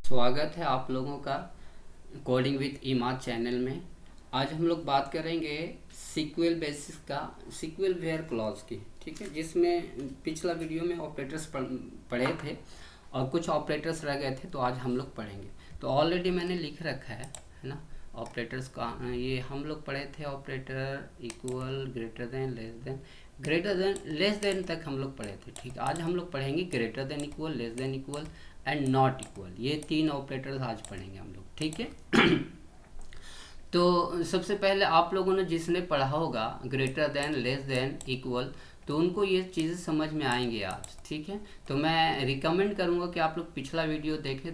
स्वागत है आप लोगों का कोडिंग विद इमाद चैनल में। आज हम लोग बात करेंगे सीक्वल बेसिस का सीक्वल वेयर क्लॉज की, ठीक है, जिसमें पिछला वीडियो में ऑपरेटर्स पढ़े थे और कुछ ऑपरेटर्स रह गए थे, तो आज हम लोग पढ़ेंगे। तो ऑलरेडी मैंने लिख रखा है ना ऑपरेटर्स का। ये हम लोग पढ़े थे operator equal, greater than, less than तक हम लोग पढ़े थे, ठीक है। आज हम लोग पढ़ेंगे greater than equal, less than equal and not equal. ये तीन ऑपरेटर्स आज पढ़ेंगे हम लोग, ठीक है। तो सबसे पहले आप लोगों ने जिसने पढ़ा होगा greater than, less than, equal, तो उनको ये चीज़ें समझ में आएंगी आज, ठीक है। तो मैं रिकमेंड करूँगा कि आप लोग पिछला वीडियो देखें,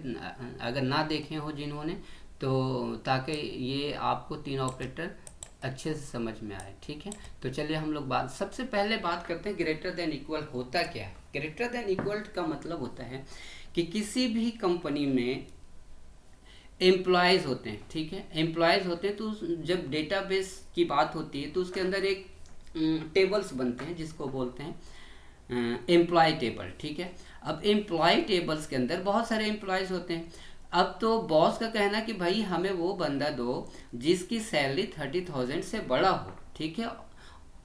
अगर ना देखे हो जिन्होंने, तो ताकि ये आपको तीन ऑपरेटर अच्छे से समझ में आए, ठीक है। तो चलिए हम लोग सबसे पहले बात करते हैं ग्रेटर देन इक्वल होता क्या है। ग्रेटर देन इक्वल का मतलब होता है कि किसी भी कंपनी में एम्प्लॉयज़ होते हैं, ठीक है, एम्प्लॉयज़ होते हैं, तो जब डेटाबेस की बात होती है तो उसके अंदर एक टेबल्स बनते हैं जिसको बोलते हैं एम्प्लॉय टेबल, ठीक है। अब एम्प्लॉय टेबल्स के अंदर बहुत सारे एम्प्लॉयज़ होते हैं। अब तो बॉस का कहना कि भाई हमें वो बंदा दो जिसकी सैलरी 30,000 से बड़ा हो, ठीक है,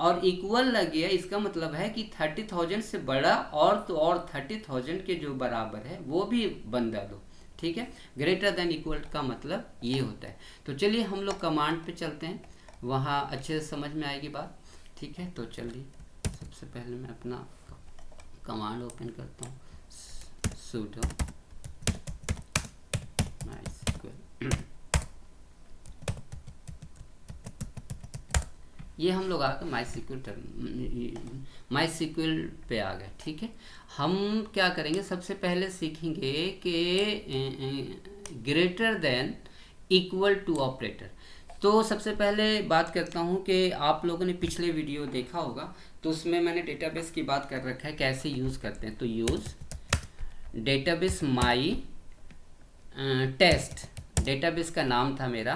और इक्वल लगे, इसका मतलब है कि 30,000 से बड़ा और तो और 30,000 के जो बराबर है वो भी बंदा दो, ठीक है। ग्रेटर देन इक्वल का मतलब ये होता है। तो चलिए हम लोग कमांड पे चलते हैं, वहाँ अच्छे से समझ में आएगी बात, ठीक है। तो चलिए सबसे पहले मैं अपना कमांड ओपन करता हूँ, sudo MySQL। ये हम लोग आकर MySQL पे आ गए, ठीक है। हम क्या करेंगे, सबसे पहले सीखेंगे कि greater than equal to operator. तो सबसे पहले बात करता हूँ कि आप लोगों ने पिछले वीडियो देखा होगा, तो उसमें मैंने डेटाबेस की बात कर रखा है कैसे यूज़ करते हैं। तो यूज़ डेटाबेस माई टेस्ट, डेटाबेस का नाम था मेरा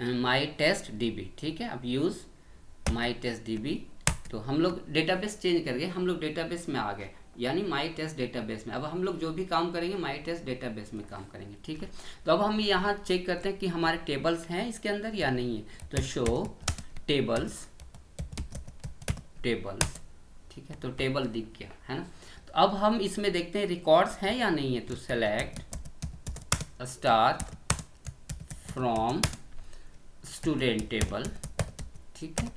माई टेस्ट DB, ठीक है। अब यूज़ माई टेस्ट DB, तो हम लोग डेटाबेस चेंज कर गए, हम लोग डेटाबेस में आ गए, यानी माई टेस्ट डेटाबेस में। अब हम लोग जो भी काम करेंगे माई टेस्ट डेटाबेस में काम करेंगे, ठीक है। तो अब हम यहाँ चेक करते हैं कि हमारे टेबल्स हैं इसके अंदर या नहीं है। तो शो टेबल्स, ठीक है, तो टेबल दिख गया है ना। तो अब हम इसमें देखते हैं रिकॉर्ड्स हैं या नहीं है। तो select star from student table, ठीक है।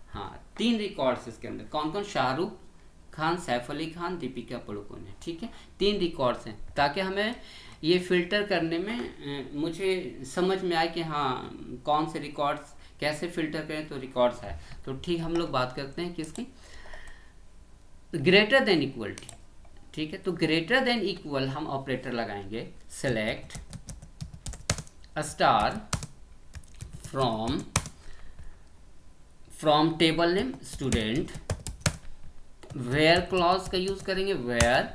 हाँ, 3 रिकॉर्ड्स इसके अंदर, कौन कौन, शाहरुख खान, सैफ अली खान, दीपिका पादुकोण, ठीक है। 3 रिकॉर्ड्स हैं, ताकि हमें ये फिल्टर करने में मुझे समझ में आए कि हाँ कौन से रिकॉर्ड्स कैसे फिल्टर करें तो रिकॉर्ड्स है। तो ठीक, हम लोग बात करते हैं किसकी, ग्रेटर देन इक्वलिटी, ठीक है। तो ग्रेटर देन इक्वल हम ऑपरेटर लगाएंगे, select star from table name student, where clause का यूज करेंगे, वेयर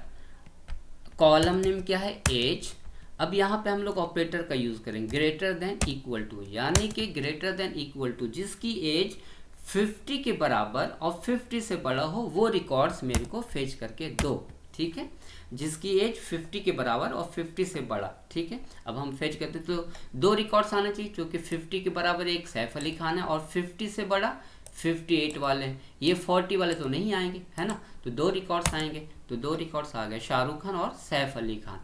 कॉलम नेम क्या है, एज। अब यहाँ पे हम लोग ऑपरेटर का यूज करेंगे ग्रेटर देन इक्वल टू, यानी कि ग्रेटर देन इक्वल टू जिसकी एज 50 के बराबर और 50 से बड़ा हो वो रिकॉर्ड्स मेरे को फेच करके दो, ठीक है। जिसकी एज 50 के बराबर और 50 से बड़ा, ठीक है। अब हम फेच करते हैं तो 2 रिकॉर्ड्स आने चाहिए, क्योंकि 50 के बराबर एक सैफ अली खान है और 50 से बड़ा 58 वाले हैं, ये 40 वाले तो नहीं आएंगे, है ना। तो 2 रिकॉर्ड्स आएंगे, तो 2 रिकॉर्ड्स आ गए, शाहरुख खान और सैफ अली खान।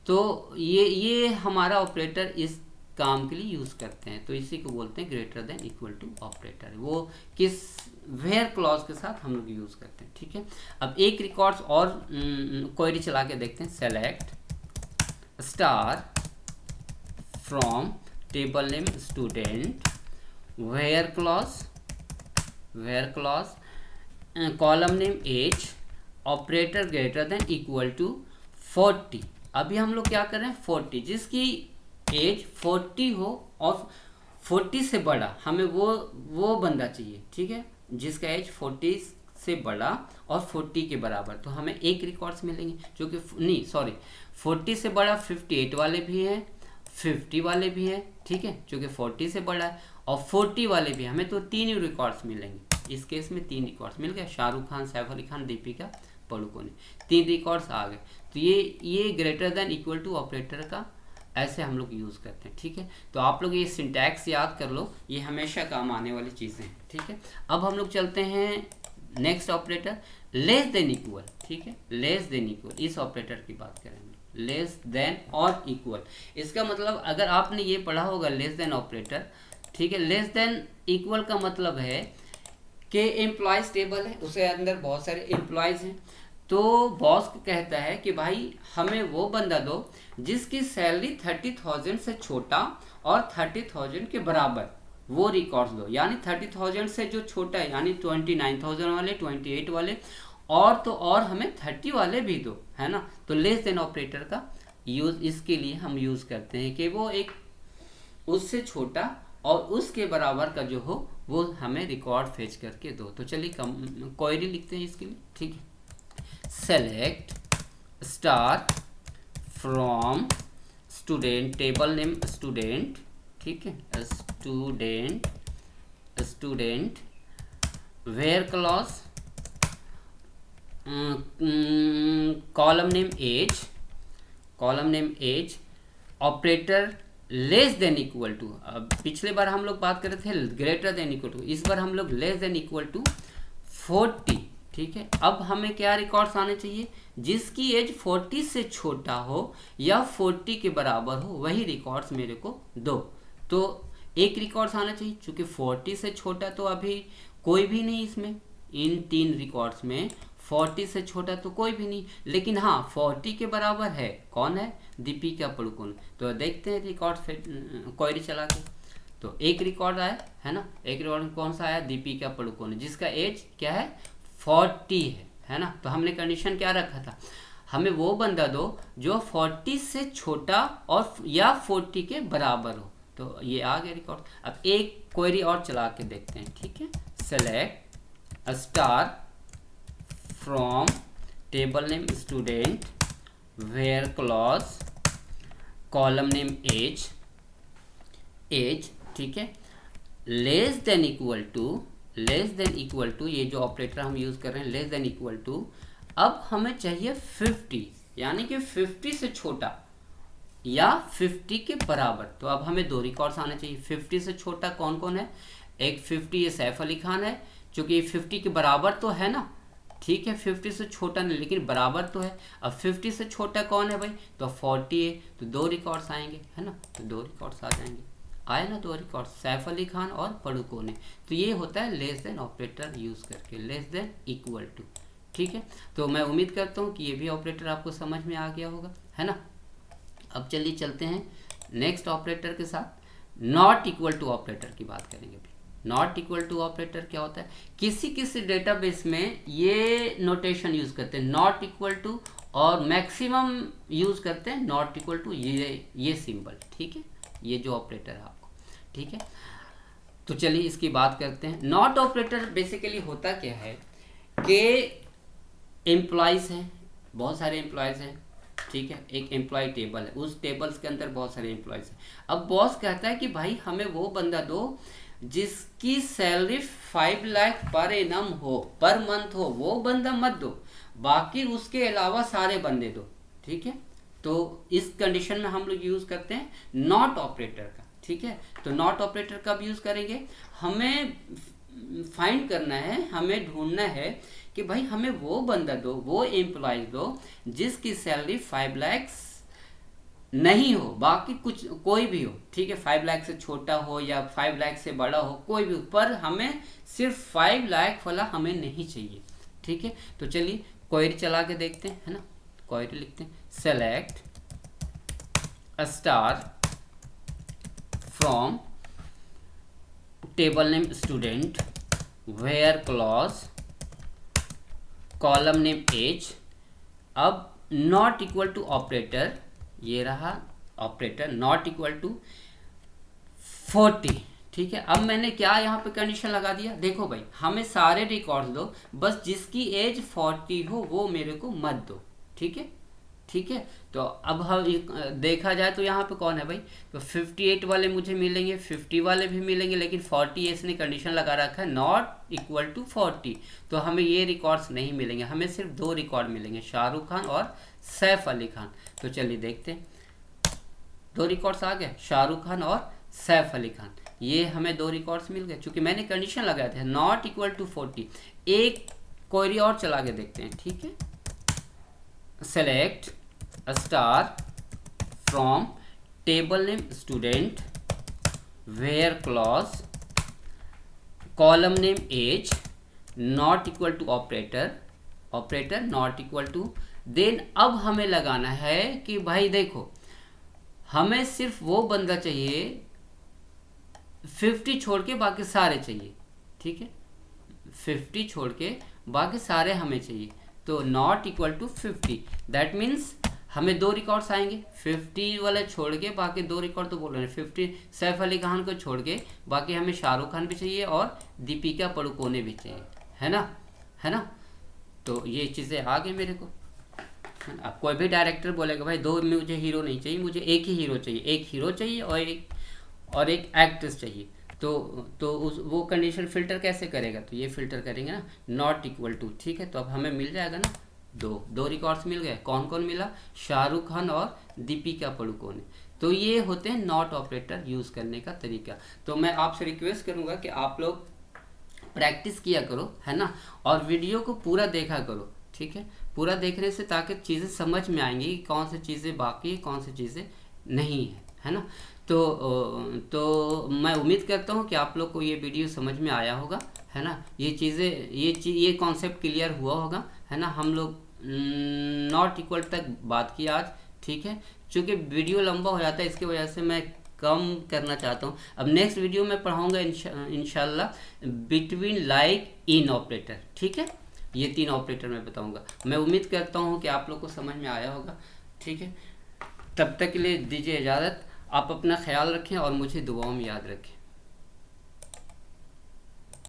तो ये हमारा ऑपरेटर इस काम के लिए यूज़ करते हैं, तो इसी को बोलते हैं greater than equal to operator. वो किस वेयर क्लॉज के साथ हम लोग यूज़ करते हैं, ठीक है। अब एक रिकॉर्ड्स और क्वेरी चला के देखते हैं, select star from table name student, where clause column name age, operator greater than equal to 40। अभी हम लोग क्या कर रहे हैं, 40 जिसकी एज 40 हो और 40 से बड़ा, हमें वो बंदा चाहिए, ठीक है, जिसका एज 40 से बड़ा और 40 के बराबर। तो हमें एक रिकॉर्ड्स मिलेंगे, जो कि नहीं सॉरी 40 से बड़ा 58 वाले भी हैं, 50 वाले भी हैं, ठीक है, जो कि 40 से बड़ा है, और 40 वाले भी, हमें तो 3 ही रिकॉर्ड्स मिलेंगे। इस केस में 3 रिकॉर्ड्स मिल गए, शाहरुख खान, सैफ अली खान, दीपिका पादुकोण, 3 रिकॉर्ड्स आ गए। तो ये greater than equal to operator का ऐसे हम लोग यूज़ करते हैं। ठीक है, तो आप लोग ये सिंटैक्स याद कर लो, ये हमेशा काम आने वाली चीज़ें हैं। ठीक है, अब हम लोग चलते हैं next operator, less than equal. ठीक है, लेस देन इक्वल, इस ऑपरेटर की बात करें, लेस देन और इक्वल। इसका मतलब अगर आपने ये पढ़ा होगा लेस देन ऑपरेटर, ठीक है, लेस देन इक्वल का मतलब है कि एम्प्लॉयज टेबल है, उसके अंदर बहुत सारे एम्प्लॉयज हैं, तो बॉस कहता है कि भाई हमें वो बंदा दो जिसकी सैलरी 30,000 से छोटा और 30,000 के बराबर, वो रिकॉर्ड्स दो। यानी 30,000 से जो छोटा है, यानी 29,000 वाले, 28 वाले, और तो और हमें 30 वाले भी दो, है ना। तो लेस देन ऑपरेटर का यूज इसके लिए हम यूज करते हैं कि वो एक उससे छोटा और उसके बराबर का जो हो वो हमें रिकॉर्ड फेच करके दो। तो चलिए क्वेरी लिखते हैं इसके लिए। ठीक है, select star from student, table name student, ठीक है, student where clause, column name age, operator less than equal to. अब पिछले बार हम लोग बात कर रहे थे ग्रेटर देन इक्वल टू, इस बार हम लोग लेस देन इक्वल टू 40। ठीक है, अब हमें क्या रिकॉर्ड्स आने चाहिए, जिसकी एज 40 से छोटा हो या 40 के बराबर हो, वही रिकॉर्ड्स मेरे को दो। तो एक रिकॉर्ड्स आना चाहिए, चूंकि 40 से छोटा तो अभी कोई भी नहीं इसमें, इन 3 रिकॉर्ड्स में 40 से छोटा तो कोई भी नहीं, लेकिन हाँ 40 के बराबर है, कौन है, दीपिका पडुकोन। तो देखते हैं रिकॉर्ड क्वेरी चला के, तो एक रिकॉर्ड आया है ना, एक रिकॉर्ड कौन सा आया, दीपिका पडुकोन, जिसका एज क्या है, 40 है ना। तो हमने कंडीशन क्या रखा था, हमें वो बंदा दो जो 40 से छोटा और या 40 के बराबर हो। तो ये आ गया रिकॉर्ड। अब एक क्वेरी और चला के देखते हैं। ठीक है, select star from table name student where clause, column name age, ठीक है, लेस देन इक्वल टू, ये जो ऑपरेटर हम यूज कर रहे हैं लेस देन इक्वल टू। अब हमें चाहिए 50, यानी कि 50 से छोटा या 50 के बराबर। तो अब हमें 2 रिकॉर्ड्स आने चाहिए। 50 से छोटा कौन कौन है, एक 50 ये सैफ अली खान है, चूंकि 50 के बराबर तो है ना, ठीक है, 50 से छोटा नहीं लेकिन बराबर तो है। अब 50 से छोटा कौन है भाई, तो 40 है, तो 2 रिकॉर्ड्स आएंगे, है ना, तो 2 रिकॉर्ड्स आ जाएंगे, आए ना 2 रिकॉर्ड, सैफ अली खान और पडुकोने। तो ये होता है लेस देन ऑपरेटर यूज करके, लेस देन इक्वल टू। ठीक है, तो मैं उम्मीद करता हूँ कि ये भी ऑपरेटर आपको समझ में आ गया होगा, है ना। अब चलिए चलते हैं नेक्स्ट ऑपरेटर के साथ, नॉट इक्वल टू ऑपरेटर की बात करेंगे। नॉट इक्वल टू ऑपरेटर क्या होता है, किसी डेटाबेस में ये नोटेशन यूज करते हैं, नॉट इक्वल टू, और मैक्सिमम यूज करते हैं नॉट इक्वल टू ये सिंबल। ठीक है, ये जो ऑपरेटर है आपको, ठीक है। तो चलिए इसकी बात करते हैं। नॉट ऑपरेटर बेसिकली होता क्या है कि एम्प्लॉयज हैं, बहुत सारे एम्प्लॉयज हैं, ठीक है, एक एम्प्लॉय टेबल है, उस टेबल्स के अंदर बहुत सारे एम्प्लॉयज हैं। अब बॉस कहता है कि भाई हमें वो बंदा दो जिसकी सैलरी 5 लाख पर एनम हो, पर मंथ हो, वो बंदा मत दो, बाकी उसके अलावा सारे बंदे दो। ठीक है, तो इस कंडीशन में हम लोग यूज करते हैं नॉट ऑपरेटर का। ठीक है, तो नॉट ऑपरेटर कब यूज करेंगे, हमें फाइंड करना है, हमें ढूंढना है कि भाई हमें वो बंदा दो, वो एम्प्लॉय दो जिसकी सैलरी 5 लाख नहीं हो, बाकी कुछ कोई भी हो। ठीक है, 5 लाख से छोटा हो या 5 लाख से बड़ा हो, कोई भी, पर हमें सिर्फ 5 लाख वाला हमें नहीं चाहिए। ठीक है, तो चलिए क्वेरी चला के देखते हैं, है ना। क्वेरी लिखते हैं, select star from table name student where clause, column name age. अब नॉट इक्वल टू ऑपरेटर, ये रहा ऑपरेटर, नॉट इक्वल टू 40। ठीक है, अब मैंने क्या यहाँ पे कंडीशन लगा दिया, देखो भाई हमें सारे रिकॉर्ड्स दो, बस जिसकी एज 40 हो वो मेरे को मत दो। ठीक है, ठीक है, तो अब हम देखा जाए तो यहाँ पे कौन है भाई, तो 58 वाले मुझे मिलेंगे, 50 वाले भी मिलेंगे, लेकिन 40 इसने कंडीशन लगा रखा है नॉट इक्वल टू 40, तो हमें ये रिकॉर्ड्स नहीं मिलेंगे, हमें सिर्फ 2 रिकॉर्ड मिलेंगे, शाहरुख खान और सैफ अली खान। तो चलिए देखते हैं, दो रिकॉर्ड्स आ गए, शाहरुख खान और सैफ अली खान, ये हमें दो रिकॉर्ड्स मिल गए। चूंकि मैंने कंडीशन लगाया था नॉट इक्वल टू 40, एक क्वेरी और चला के देखते हैं, ठीक है। Select uh star from table name student where clause column name age not equal to operator not equal to. Then अब हमें लगाना है कि भाई देखो, हमें सिर्फ वो बंदा चाहिए 50 छोड़ के बाकी सारे चाहिए, ठीक है। 50 छोड़ के बाकी सारे हमें चाहिए, तो not equal to 50, that means हमें दो रिकॉर्ड्स आएंगे, 50 वाले छोड़ के बाकी दो रिकॉर्ड तो बोल रहे हैं, 50 सैफ अली खान को छोड़ के बाकी हमें शाहरुख खान भी चाहिए और दीपिका पडुकोने भी चाहिए, है ना। तो ये चीज़ें आ गई मेरे को। अब कोई भी डायरेक्टर बोलेगा भाई दो मुझे हीरो नहीं चाहिए, मुझे एक ही हीरो चाहिए, एक हीरो चाहिए और एक एक्ट्रेस चाहिए, तो वो कंडीशन फिल्टर कैसे करेगा, तो ये फिल्टर करेंगे ना नॉट इक्वल टू, ठीक है। तो अब हमें मिल जाएगा ना दो रिकॉर्ड्स मिल गए। कौन कौन मिला, शाहरुख खान और दीपिका पडुकोने। तो ये होते हैं नॉट ऑपरेटर यूज़ करने का तरीका। तो मैं आपसे रिक्वेस्ट करूँगा कि आप लोग प्रैक्टिस किया करो, है ना, और वीडियो को पूरा देखा करो, ठीक है। पूरा देखने से ताकि चीज़ें समझ में आएंगी कि कौन सी चीज़ें बाकी है, कौन सी चीज़ें नहीं है ना। तो मैं उम्मीद करता हूँ कि आप लोग को ये वीडियो समझ में आया होगा, है ना। ये चीज़ें ये कॉन्सेप्ट क्लियर हुआ होगा, है ना। हम लोग नॉट इक्वल तक बात की आज, ठीक है। चूँकि वीडियो लंबा हो जाता है, इसकी वजह से मैं कम करना चाहता हूँ। अब नेक्स्ट वीडियो में पढ़ाऊँगा इंशाल्लाह बिटवीन लाइक इन ऑपरेटर, ठीक है। ये 3 ऑपरेटर मैं बताऊंगा। मैं उम्मीद करता हूँ कि आप लोग को समझ में आया होगा, ठीक है। तब तक के लिए दीजिए इजाज़त। आप अपना ख्याल रखें और मुझे दुआओं में याद रखें।